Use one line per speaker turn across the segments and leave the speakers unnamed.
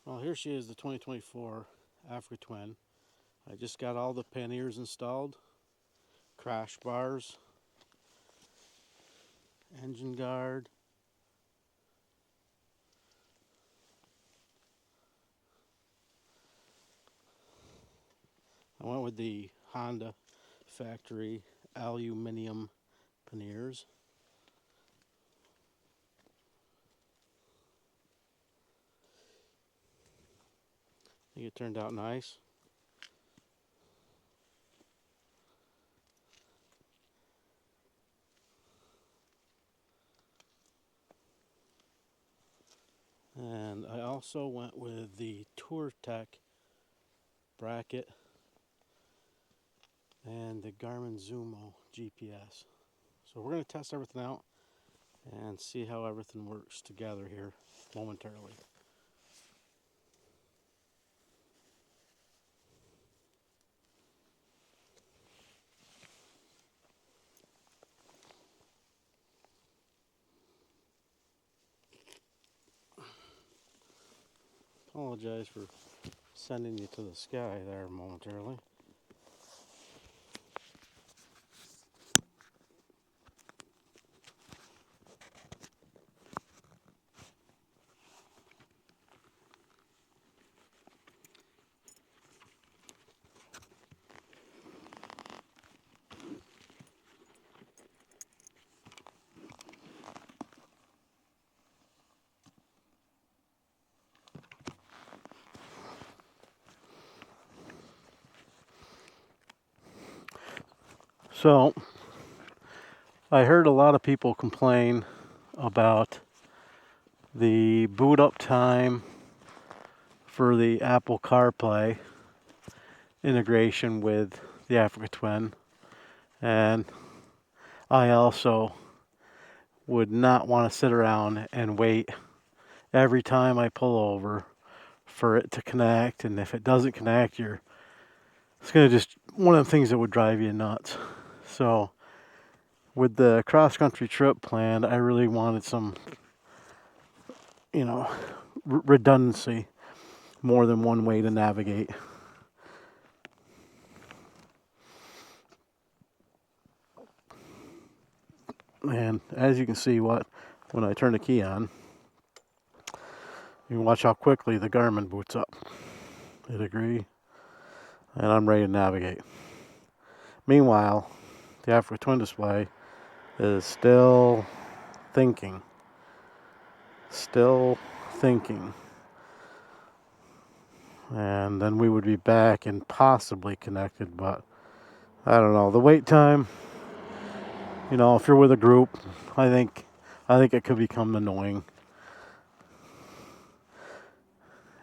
Well, here she is, the 2024 Africa Twin. I just got all the panniers installed, crash bars, engine guard. I went with the Honda factory aluminum panniers. I think it turned out nice. And I also went with the Tour Tech bracket and the Garmin Zumo GPS. So we're going to test everything out and see how everything works together here momentarily. Apologize for sending you to the sky there momentarily. So, I heard a lot of people complain about the boot up time for the Apple CarPlay integration with the Africa Twin, and I also would not want to sit around and wait every time I pull over for it to connect, and if it doesn't connect, it's going to just one of the things that would drive you nuts. So with the cross-country trip planned, I really wanted some, redundancy, more than one way to navigate. And as you can see, when I turn the key on, you can watch how quickly the Garmin boots up. Hit agree, and I'm ready to navigate. Meanwhile, the Africa Twin display is still thinking. And then we would be back and possibly connected, but I don't know. The wait time, if you're with a group, I think it could become annoying.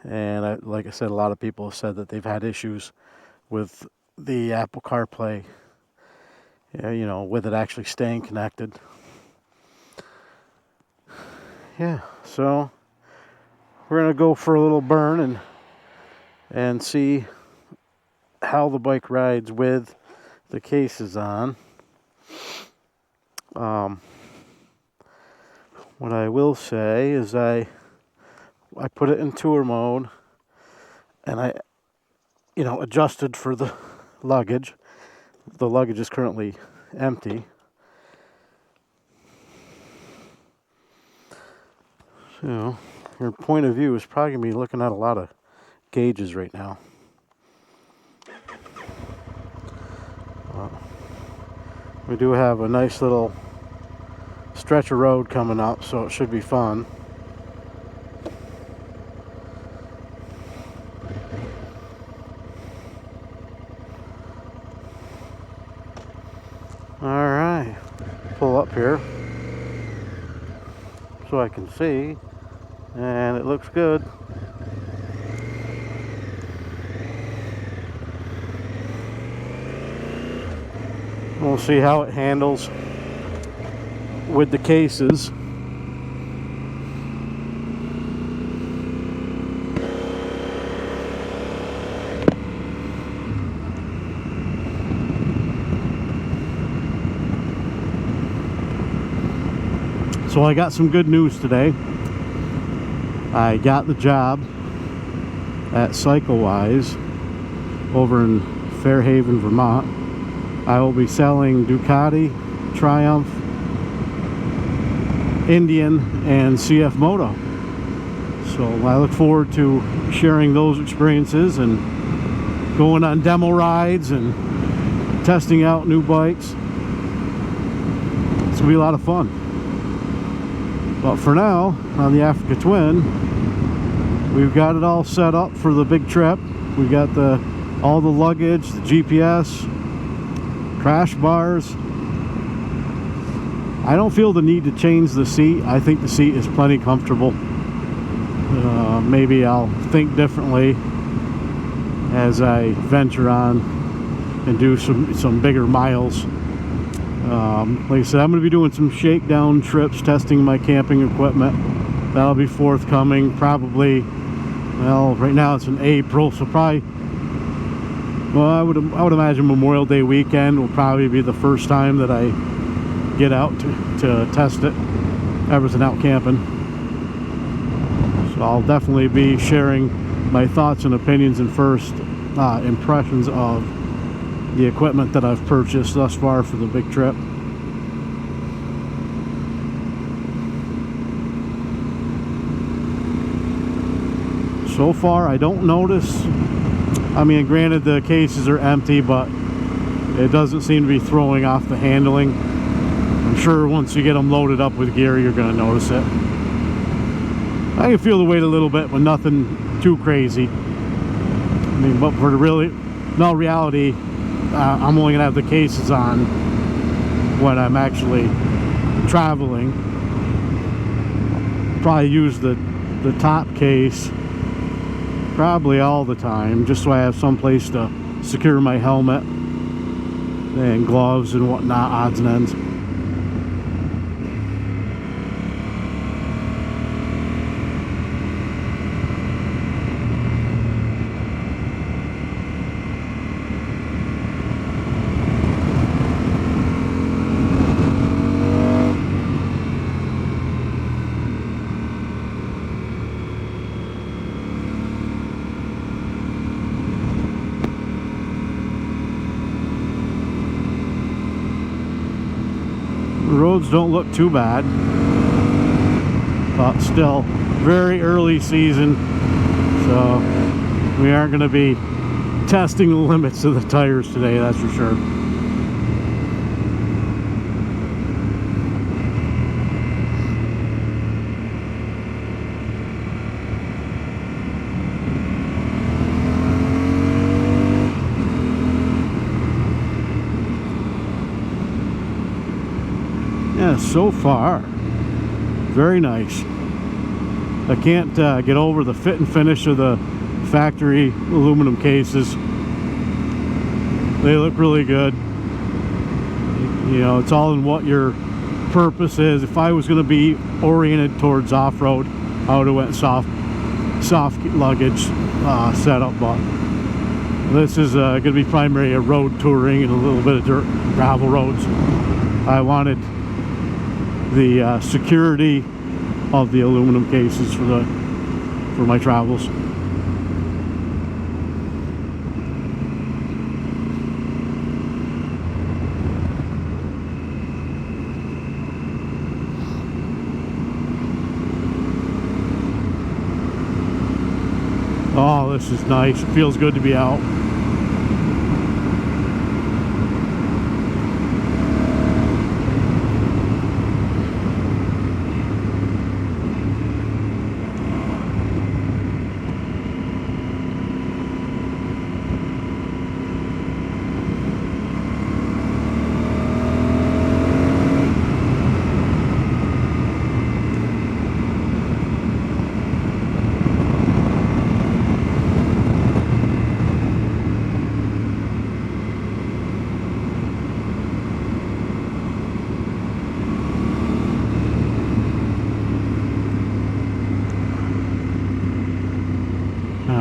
And like I said, a lot of people have said that they've had issues with the Apple CarPlay, with it actually staying connected. Yeah, so we're going to go for a little burn and see how the bike rides with the cases on. What I will say is I put it in tour mode, and I adjusted for the luggage. The luggage is currently empty. So your point of view is probably going to be looking at a lot of gauges right now. We do have a nice little stretch of road coming up, so it should be fun. Alright, pull up here so I can see, and it looks good. We'll see how it handles with the cases. So I got some good news today. I got the job at CycleWise over in Fairhaven, Vermont. I will be selling Ducati, Triumph, Indian, and CF Moto. So I look forward to sharing those experiences and going on demo rides and testing out new bikes. It's gonna be a lot of fun. But for now, on the Africa Twin, we've got it all set up for the big trip. We've got all the luggage, the GPS, crash bars. I don't feel the need to change the seat. I think the seat is plenty comfortable. Maybe I'll think differently as I venture on and do some bigger miles. Like I said, I'm going to be doing some shakedown trips, testing my camping equipment. That'll be forthcoming probably, well, right now it's in April, so probably, well, I would imagine Memorial Day weekend will probably be the first time that I get out to test it, everything out camping. So I'll definitely be sharing my thoughts and opinions and first impressions of the equipment that I've purchased thus far for the big trip. So far I don't notice, I mean, granted the cases are empty, but it doesn't seem to be throwing off the handling. I'm sure once you get them loaded up with gear, you're going to notice it. I can feel the weight a little bit, but nothing too crazy. I mean, but for the reality, I'm only going to have the cases on when I'm actually traveling. Probably use the top case probably all the time, just so I have some place to secure my helmet and gloves and whatnot, odds and ends. The roads don't look too bad, but still very early season, so we aren't going to be testing the limits of the tires today, that's for sure. Yeah, so far, very nice. I can't get over the fit and finish of the factory aluminum cases. They look really good. You know, it's all in what your purpose is. If I was going to be oriented towards off-road, I would have went soft luggage setup, but this is going to be primarily a road touring and a little bit of dirt gravel roads. I wanted the security of the aluminum cases for my travels. Oh, this is nice. It feels good to be out.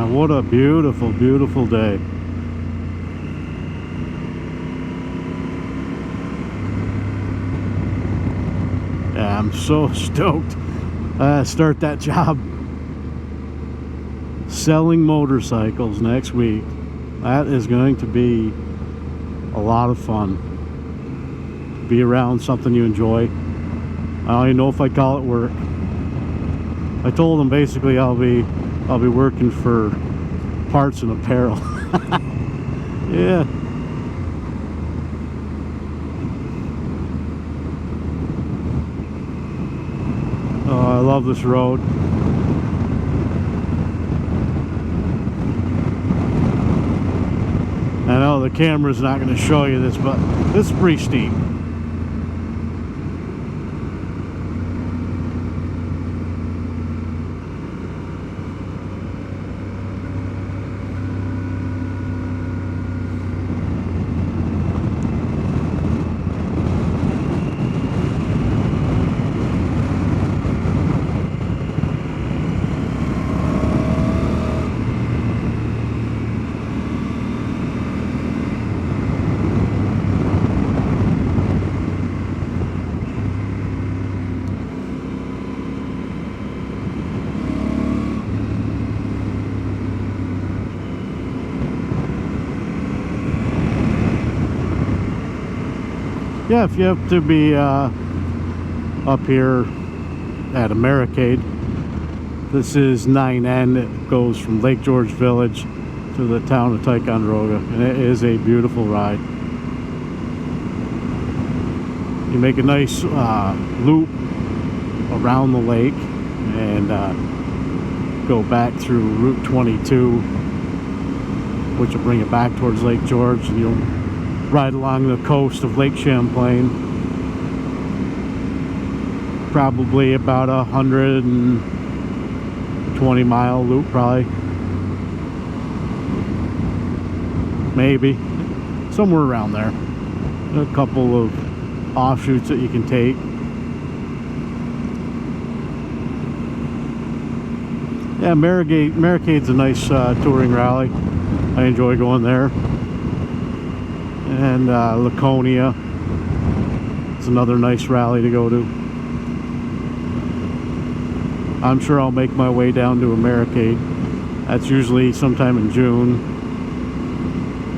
What a beautiful, beautiful day. Yeah, I'm so stoked. Start that job. selling motorcycles next week. That is going to be a lot of fun. Be around something you enjoy. I don't even know if I call it work. I told them basically I'll be working for parts and apparel. Yeah. Oh, I love this road. I know the camera's not going to show you this, but this is pretty steep. Yeah, if you have to be up here at Americade, this is 9N. It goes from Lake George Village to the town of Ticonderoga, and it is a beautiful ride. You make a nice loop around the lake and go back through Route 22, which will bring it back towards Lake George, and you'll ride along the coast of Lake Champlain. Probably about 120-mile loop, probably. Maybe. Somewhere around there. A couple of offshoots that you can take. Yeah, Maricade's a nice touring rally. I enjoy going there. And Laconia, it's another nice rally to go to. I'm sure I'll make my way down to Americade. That's usually sometime in June.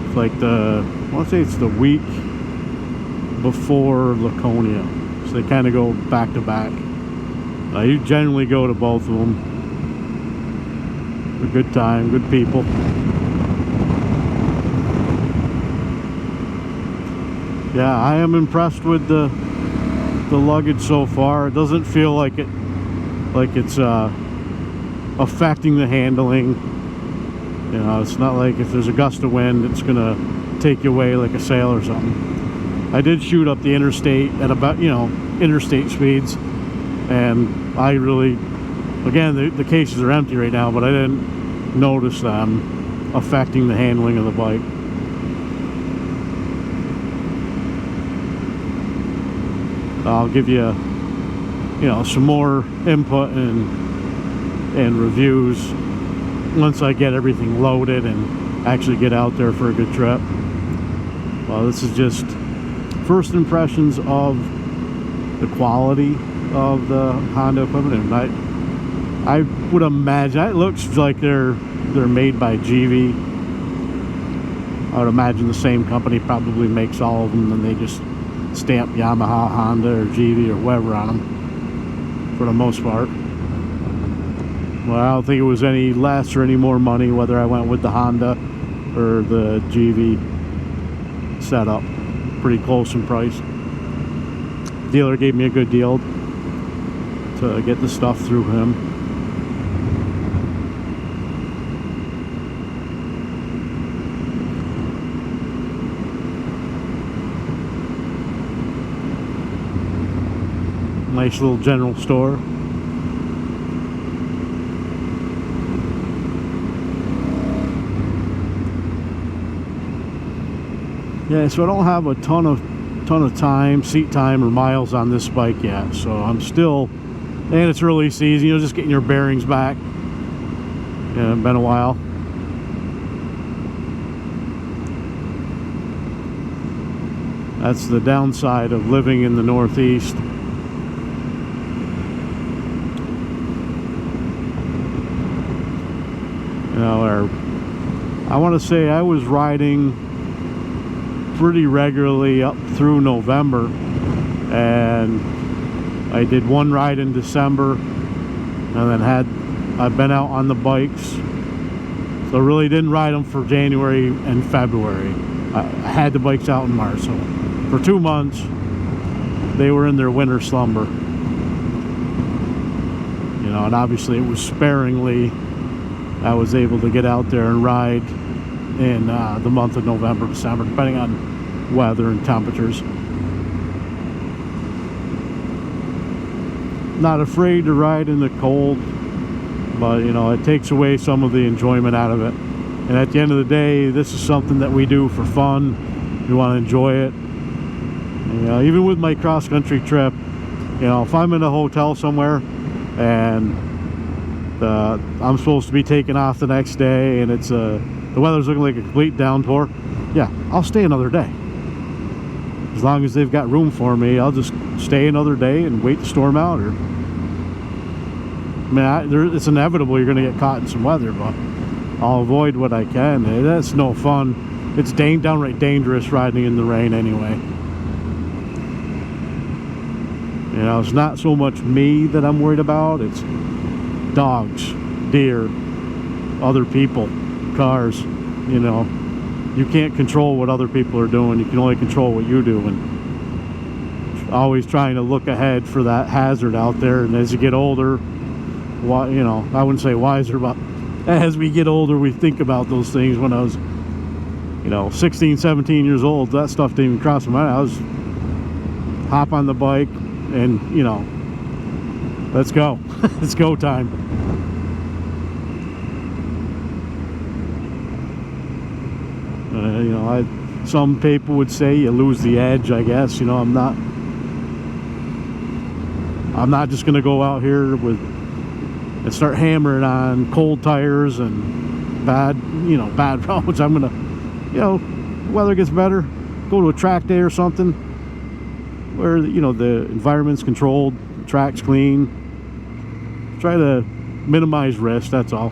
It's like I want to say it's the week before Laconia, so they kind of go back to back. You generally go to both of them. A good time, good people. Yeah, I am impressed with the luggage so far. It doesn't feel like it's affecting the handling. You know, it's not like if there's a gust of wind, it's gonna take you away like a sail or something. I did shoot up the interstate at about, interstate speeds, and I really, again, the cases are empty right now, but I didn't notice them affecting the handling of the bike. I'll give you, some more input and reviews once I get everything loaded and actually get out there for a good trip. Well, this is just first impressions of the quality of the Honda equipment. And I would imagine it looks like they're made by GV. I would imagine the same company probably makes all of them, and they just stamp Yamaha, Honda, or GV, or whatever on them for the most part. Well, I don't think it was any less or any more money whether I went with the Honda or the GV setup. Pretty close in price. Dealer gave me a good deal to get the stuff through him. Nice little general store. Yeah, so I don't have a ton of time, seat time, or miles on this bike yet. So I'm still, and it's early season, just getting your bearings back. Yeah, it's been a while. That's the downside of living in the Northeast. or I want to say I was riding pretty regularly up through November, and I did one ride in December, and then I've been out on the bikes, so really didn't ride them for January and February. I had the bikes out in March, so for 2 months they were in their winter slumber, and obviously it was sparingly I was able to get out there and ride in the month of November, December, depending on weather and temperatures. Not afraid to ride in the cold, but it takes away some of the enjoyment out of it. And at the end of the day, this is something that we do for fun. We want to enjoy it. Even with my cross-country trip, if I'm in a hotel somewhere and I'm supposed to be taking off the next day, and it's the weather's looking like a complete downpour, yeah, I'll stay another day. As long as they've got room for me, I'll just stay another day and wait the storm out. Or it's inevitable you're going to get caught in some weather, but I'll avoid what I can. That's no fun. It's downright dangerous riding in the rain anyway. It's not so much me that I'm worried about. It's dogs, deer, other people, cars. You can't control what other people are doing. You can only control what you do, and always trying to look ahead for that hazard out there. And as you get older, I wouldn't say wiser, but as we get older, we think about those things. When I was 16, 17 years old, that stuff didn't even cross my mind. I was hop on the bike and let's go. It's go time. Some people would say you lose the edge, I guess. I'm not just gonna go out here and start hammering on cold tires and bad roads. I'm gonna, weather gets better, go to a track day or something where the environment's controlled, the track's clean. Try to minimize risk, that's all.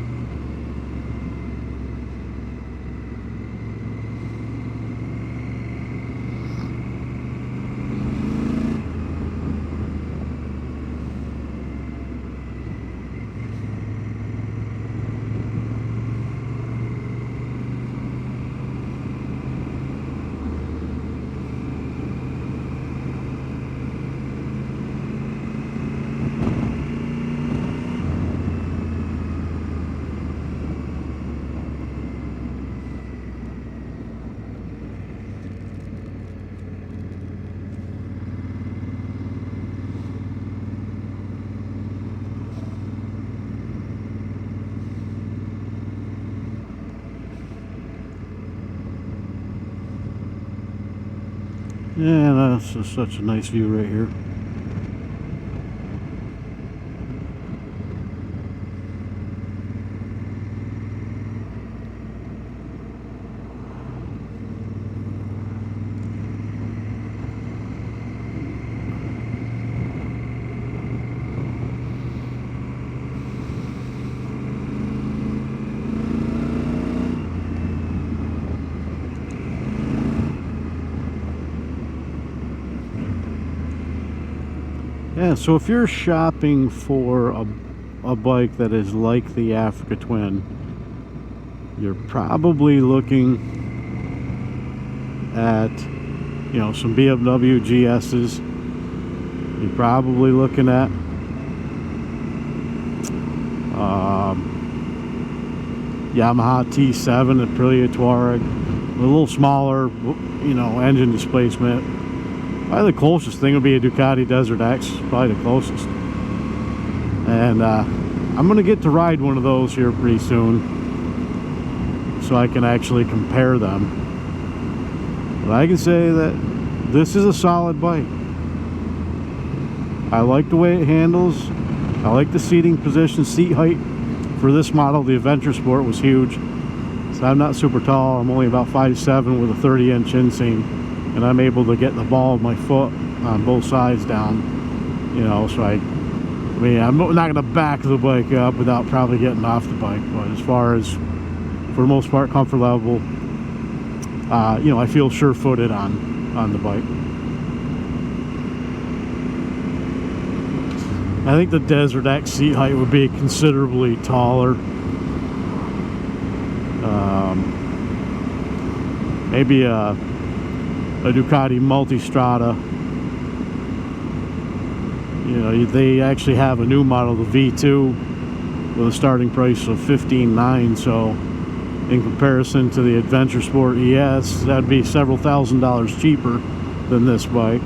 Yeah, that's just such a nice view right here. Yeah, so if you're shopping for a bike that is like the Africa Twin, you're probably looking at, some BMW GS's. You're probably looking at Yamaha T7, Aprilia Touareg, a little smaller, engine displacement. Probably the closest thing would be a Ducati Desert X, probably the closest. And I'm going to get to ride one of those here pretty soon, so I can actually compare them. But I can say that this is a solid bike. I like the way it handles. I like the seating position, seat height. For this model, the Adventure Sport was huge. So I'm not super tall. I'm only about 5'7" with a 30-inch inseam. And I'm able to get the ball of my foot on both sides down, so I'm not going to back the bike up without probably getting off the bike. But as far as for the most part, comfort level. You know, I feel sure-footed on the bike. I think the Desert X seat height would be considerably taller. Maybe a Ducati Multistrada. You know, they actually have a new model, the V2, with a starting price of $15,900. So in comparison to the Adventure Sport ES, that'd be several $1,000s cheaper than this bike.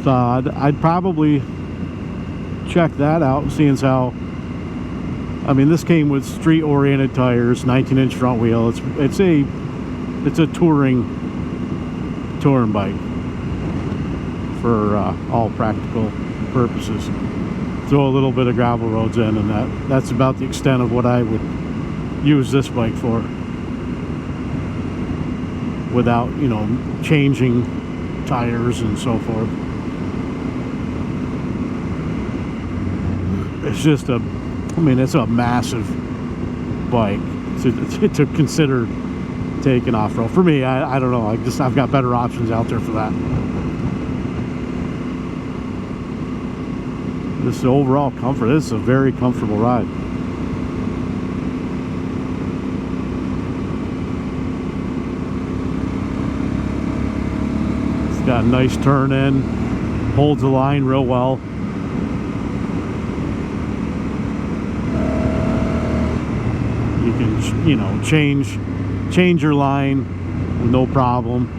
So I'd probably check that out, seeing as how, I mean, this came with street-oriented tires, 19-inch front wheel. It's a touring bike for all practical purposes. Throw a little bit of gravel roads in, and that's about the extent of what I would use this bike for, without, you know, changing tires and so forth. It's just it's a massive bike to consider taking off-road. For me, I don't know, I've got better options out there for that. This is overall comfort. This is a very comfortable ride. It's got a nice turn in, holds the line real well. You can, you know, change your line with no problem.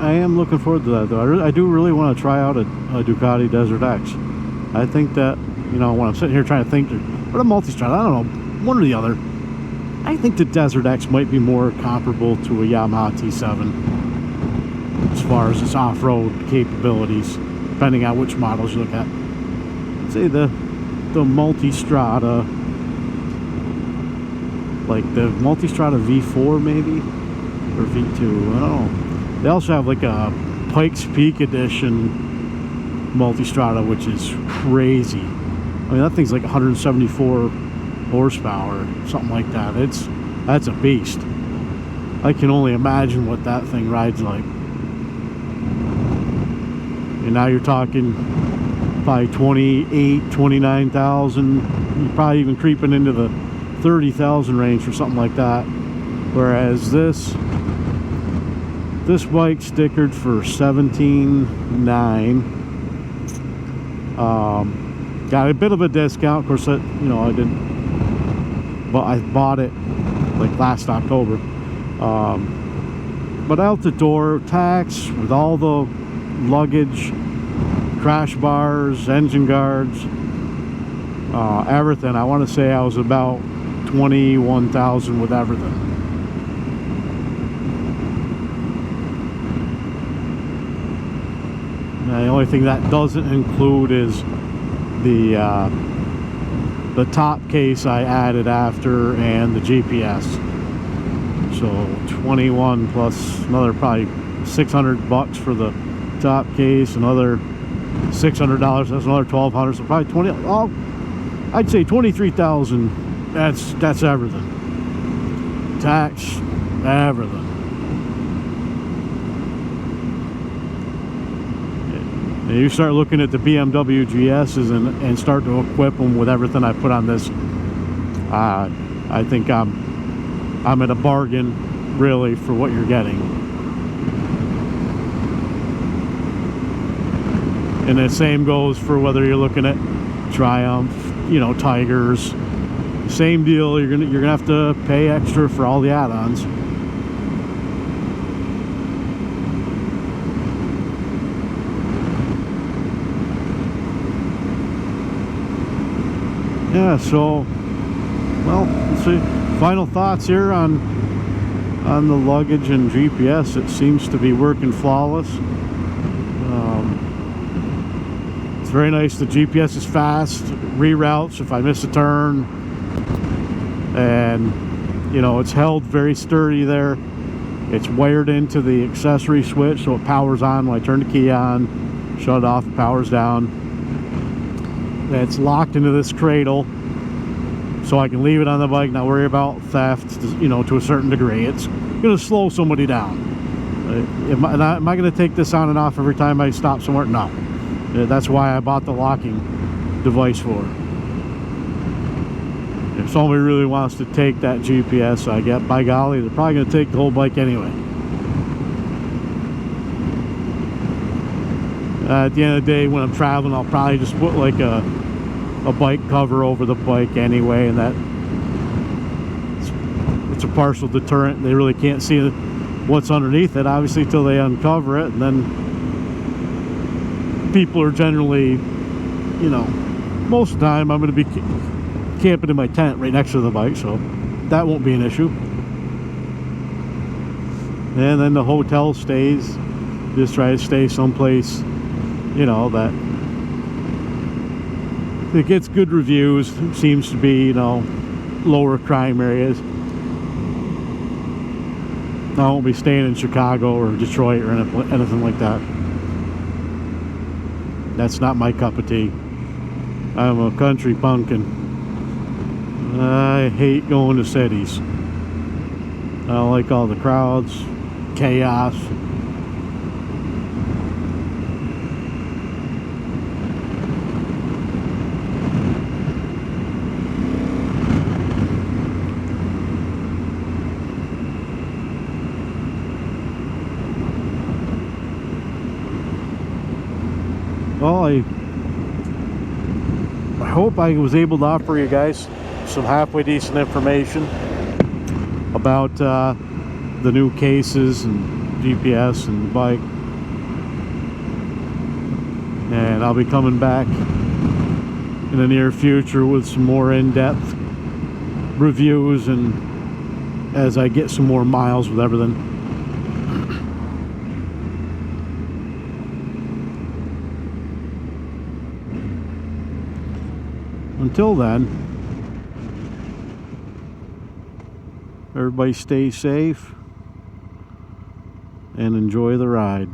I am looking forward to that, though. I do really want to try out a Ducati Desert X. I think that, you know, when I'm sitting here trying to think, or a Multistrada, I don't know, one or the other, I think the Desert X might be more comparable to a Yamaha T7 as far as its off-road capabilities, depending on which models you look at. Say the Multistrada, like the Multistrada V4 maybe, or V2, I don't know. They also have like a Pikes Peak Edition Multistrada, which is crazy. I mean, that thing's like 174 horsepower, something like that. That's a beast. I can only imagine what that thing rides like. And now you're talking probably 28, 29,000. You're probably even creeping into the 30,000 range or something like that. Whereas this bike stickered for $17,900. Got a bit of a discount, of course. You know, I didn't, but I bought it like last October. But out the door, tax with all the luggage, crash bars, engine guards, everything. I want to say I was about $21,000 with everything. The only thing that doesn't include is the top case I added after, and the GPS. So 21 plus another probably $600 for the top case, another $600. That's another $1,200. So probably 20. Oh, I'd say 23,000. That's everything. Tax, everything. You start looking at the BMW GSs and start to equip them with everything I put on this. I think I'm at a bargain, really, for what you're getting. And the same goes for whether you're looking at Triumph, you know, Tigers. Same deal. You're gonna have to pay extra for all the add-ons. Yeah, so, well, let's see. Final thoughts here on On the luggage and GPS, it seems to be working flawless. It's very nice. The GPS is fast, reroutes if I miss a turn, and you know, it's held very sturdy there. It's wired into the accessory switch, so it powers on when I turn the key on, shut it off, powers down. And it's locked into this cradle, so I can leave it on the bike, not worry about theft, you know, to a certain degree. It's going to slow somebody down. Am I going to take this on and off every time I stop somewhere? No. That's why I bought the locking device for it. If somebody really wants to take that GPS I get, by golly, they're probably going to take the whole bike anyway. At the end of the day, when I'm traveling, I'll probably just put like a bike cover over the bike anyway, and that it's a partial deterrent. They really can't see what's underneath it, obviously, till they uncover it, and then people are generally, you know, most of the time I'm going to be camping in my tent right next to the bike, so that won't be an issue. And then the hotel stays, just try to stay someplace, you know, that it gets good reviews, seems to be, you know, lower crime areas. I won't be staying in Chicago or Detroit or anything like that. That's not my cup of tea. I'm a country pumpkin. I hate going to cities. I don't like all the crowds, chaos. Well, I hope I was able to offer you guys some halfway decent information about the new cases and GPS and the bike. And I'll be coming back in the near future with some more in-depth reviews, and as I get some more miles with everything. Until then, everybody stay safe and enjoy the ride.